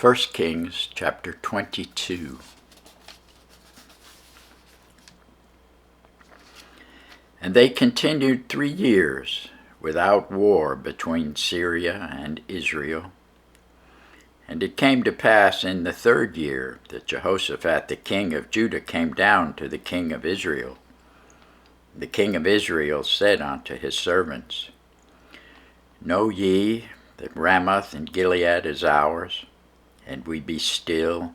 1 Kings chapter 22. And they continued 3 years without war between Syria and Israel. And it came to pass in the 3rd year that Jehoshaphat the king of Judah came down to the king of Israel. The king of Israel said unto his servants, Know ye that Ramoth and Gilead is ours, and we be still,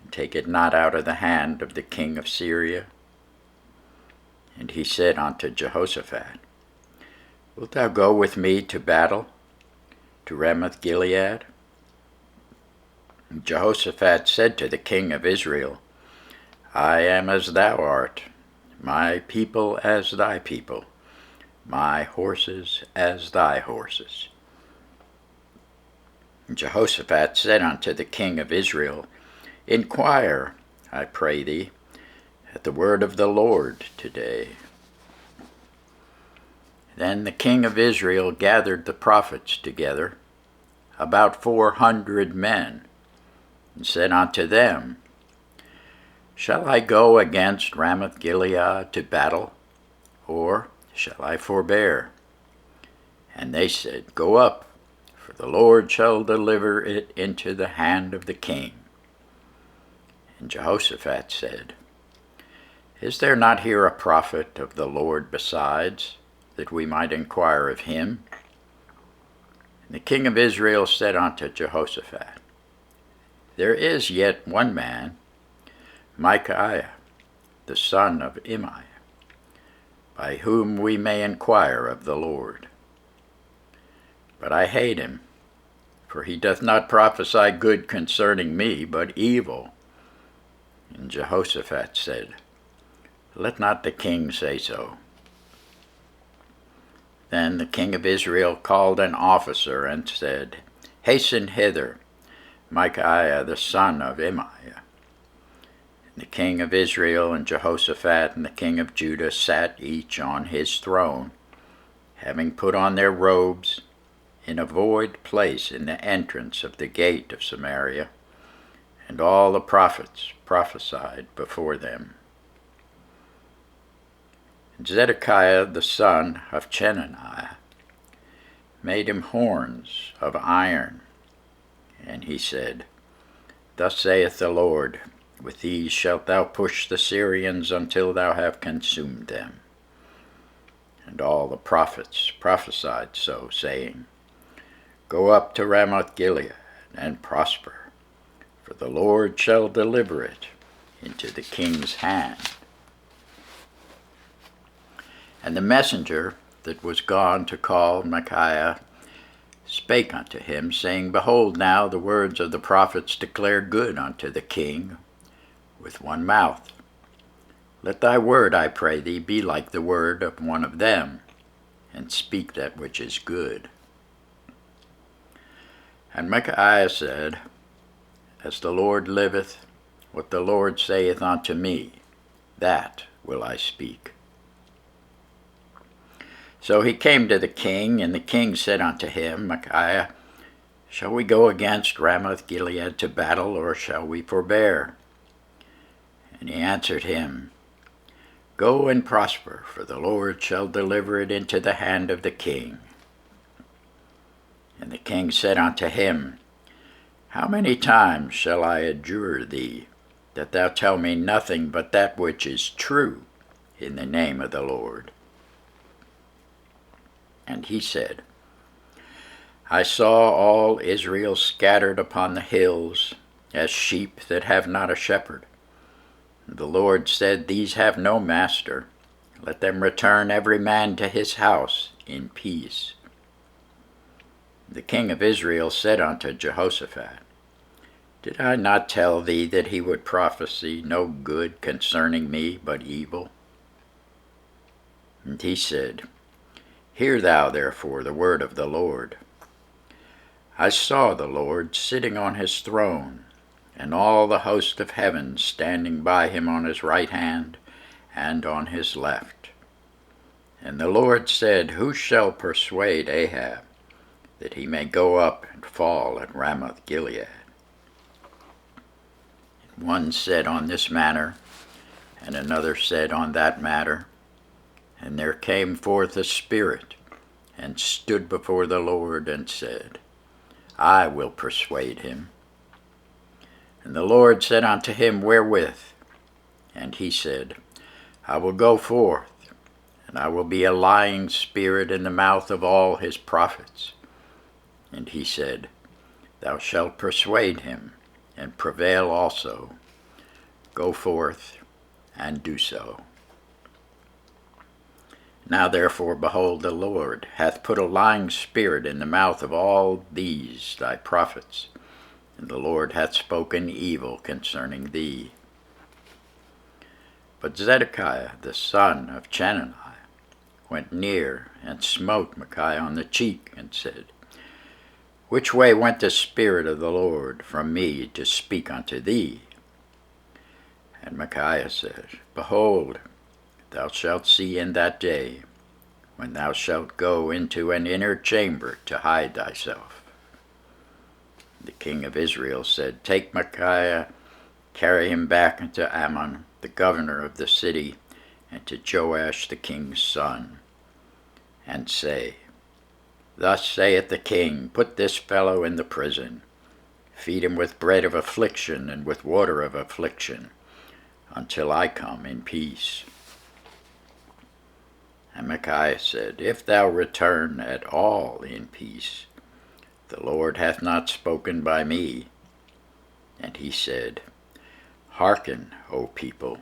and take it not out of the hand of the king of Syria? And he said unto Jehoshaphat, Wilt thou go with me to battle, to Ramoth Gilead? And Jehoshaphat said to the king of Israel, I am as thou art, my people as thy people, my horses as thy horses. And Jehoshaphat said unto the king of Israel, Inquire, I pray thee, at the word of the Lord today. Then the king of Israel gathered the prophets together, about 400 men, and said unto them, Shall I go against Ramoth Gilead to battle, or shall I forbear? And they said, Go up, for the Lord shall deliver it into the hand of the king. And Jehoshaphat said, Is there not here a prophet of the Lord besides, that we might inquire of him? And the king of Israel said unto Jehoshaphat, There is yet one man, Micaiah, the son of Imai, by whom we may inquire of the Lord. But I hate him, for he doth not prophesy good concerning me, but evil. And Jehoshaphat said, Let not the king say so. Then the king of Israel called an officer and said, Hasten hither, Micaiah the son of Imai. And the king of Israel and Jehoshaphat and the king of Judah sat each on his throne, having put on their robes, in a void place in the entrance of the gate of Samaria, and all the prophets prophesied before them. And Zedekiah the son of Chenaniah made him horns of iron, and he said, Thus saith the Lord, With these shalt thou push the Syrians until thou have consumed them. And all the prophets prophesied so, saying, Go up to Ramoth Gilead and prosper, for the Lord shall deliver it into the king's hand. And the messenger that was gone to call Micaiah spake unto him, saying, Behold, now the words of the prophets declare good unto the king with one mouth. Let thy word, I pray thee, be like the word of one of them, and speak that which is good. And Micaiah said, As the Lord liveth, what the Lord saith unto me, that will I speak. So he came to the king, and the king said unto him, Micaiah, shall we go against Ramoth Gilead to battle, or shall we forbear? And he answered him, Go and prosper, for the Lord shall deliver it into the hand of the king. And the king said unto him, How many times shall I adjure thee, that thou tell me nothing but that which is true in the name of the Lord? And he said, I saw all Israel scattered upon the hills, as sheep that have not a shepherd. The Lord said, These have no master. Let them return every man to his house in peace. The king of Israel said unto Jehoshaphat, Did I not tell thee that he would prophesy no good concerning me, but evil? And he said, Hear thou therefore the word of the Lord. I saw the Lord sitting on his throne, and all the host of heaven standing by him on his right hand and on his left. And the Lord said, Who shall persuade Ahab, that he may go up and fall at Ramoth Gilead? One said on this matter, and another said on that matter. And there came forth a spirit, and stood before the Lord, and said, I will persuade him. And the Lord said unto him, Wherewith? And he said, I will go forth, and I will be a lying spirit in the mouth of all his prophets. And he said, Thou shalt persuade him, and prevail also. Go forth, and do so. Now therefore, behold, the Lord hath put a lying spirit in the mouth of all these thy prophets, and the Lord hath spoken evil concerning thee. But Zedekiah the son of Chenaanah went near and smote Micaiah on the cheek, and said, Which way went the Spirit of the Lord from me to speak unto thee? And Micaiah said, Behold, thou shalt see in that day, when thou shalt go into an inner chamber to hide thyself. The king of Israel said, Take Micaiah, carry him back unto Amon, the governor of the city, and to Joash the king's son, and say, Thus saith the king, Put this fellow in the prison, feed him with bread of affliction and with water of affliction, until I come in peace. And Micaiah said, If thou return at all in peace, the Lord hath not spoken by me. And he said, Hearken, O people,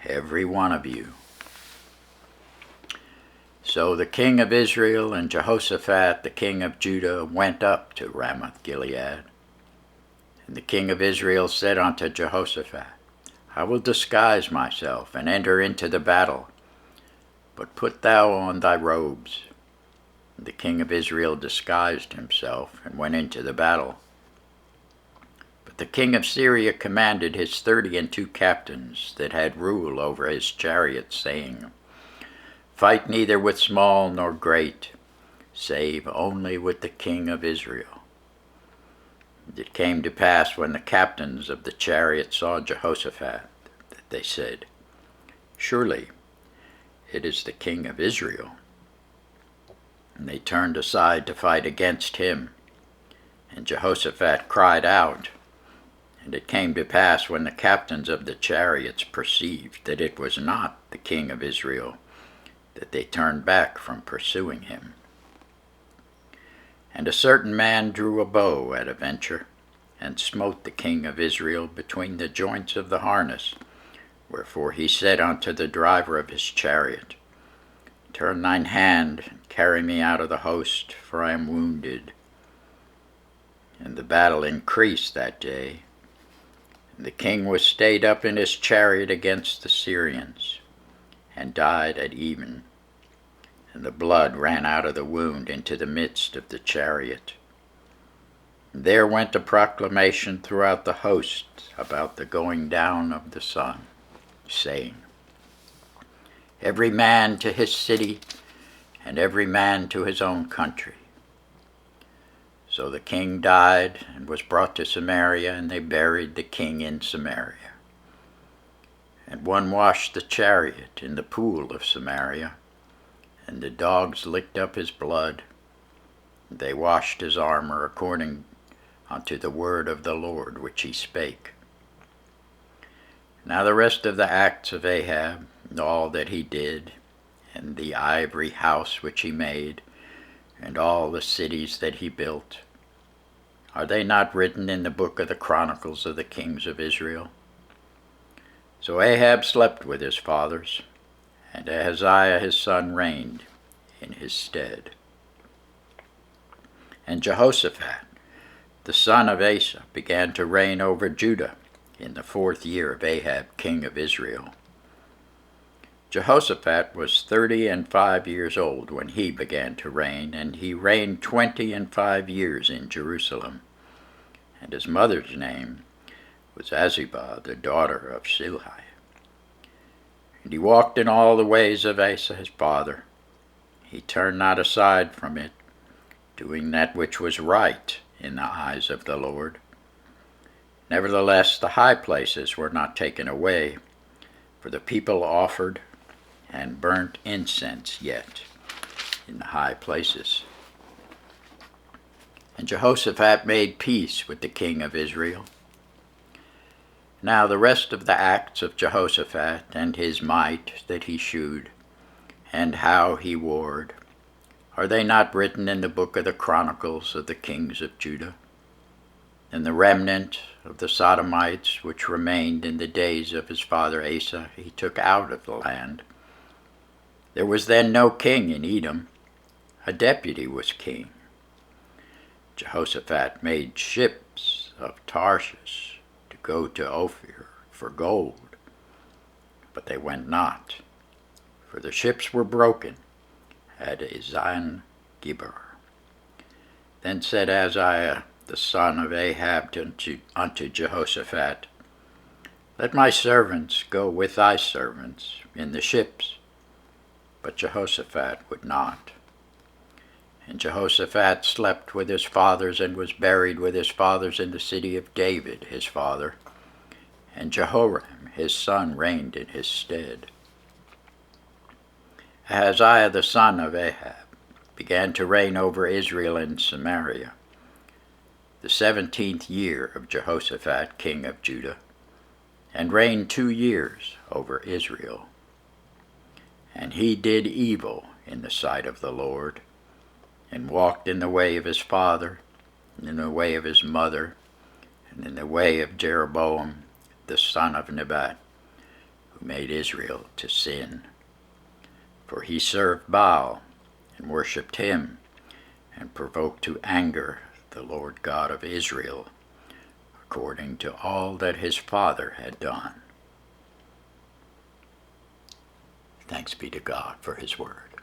every one of you. So the king of Israel and Jehoshaphat the king of Judah went up to Ramoth Gilead. And the king of Israel said unto Jehoshaphat, I will disguise myself and enter into the battle, but put thou on thy robes. And the king of Israel disguised himself and went into the battle. But the king of Syria commanded his 32 captains that had rule over his chariots, saying, Fight neither with small nor great, save only with the king of Israel. And it came to pass, when the captains of the chariot saw Jehoshaphat, that they said, Surely it is the king of Israel. And they turned aside to fight against him. And Jehoshaphat cried out. And it came to pass, when the captains of the chariots perceived that it was not the king of Israel, that they turned back from pursuing him. And a certain man drew a bow at a venture, and smote the king of Israel between the joints of the harness. Wherefore he said unto the driver of his chariot, Turn thine hand, and carry me out of the host, for I am wounded. And the battle increased that day, and the king was stayed up in his chariot against the Syrians, and died at even. And the blood ran out of the wound into the midst of the chariot. And there went a proclamation throughout the host about the going down of the sun, saying, Every man to his city, and every man to his own country. So the king died, and was brought to Samaria, and they buried the king in Samaria. And one washed the chariot in the pool of Samaria, and the dogs licked up his blood. They washed his armor according unto the word of the Lord which he spake. Now the rest of the acts of Ahab, and all that he did, and the ivory house which he made, and all the cities that he built, are they not written in the book of the Chronicles of the kings of Israel? So Ahab slept with his fathers, and Ahaziah his son reigned in his stead. And Jehoshaphat, the son of Asa, began to reign over Judah in the 4th year of Ahab king of Israel. Jehoshaphat was 35 years old when he began to reign, and he reigned 25 years in Jerusalem. And his mother's name was Azubah, the daughter of Shilhi. And he walked in all the ways of Asa his father. He turned not aside from it, doing that which was right in the eyes of the Lord. Nevertheless, the high places were not taken away, for the people offered and burnt incense yet in the high places. And Jehoshaphat made peace with the king of Israel. Now the rest of the acts of Jehoshaphat and his might that he shewed, and how he warred, are they not written in the book of the Chronicles of the kings of Judah? And the remnant of the Sodomites which remained in the days of his father Asa he took out of the land. There was then no king in Edom, a deputy was king. Jehoshaphat made ships of Tarshish to go to Ophir for gold, but they went not, for the ships were broken at Ezion Geber. Then said Ahaziah the son of Ahab unto Jehoshaphat, Let my servants go with thy servants in the ships. But Jehoshaphat would not. And Jehoshaphat slept with his fathers and was buried with his fathers in the city of David his father, and Jehoram his son reigned in his stead. Ahaziah the son of Ahab began to reign over Israel in Samaria, the 17th year of Jehoshaphat king of Judah, and reigned 2 years over Israel. And he did evil in the sight of the Lord, and walked in the way of his father, and in the way of his mother, and in the way of Jeroboam the son of Nebat, who made Israel to sin. For he served Baal, and worshipped him, and provoked to anger the Lord God of Israel, according to all that his father had done. Thanks be to God for his word.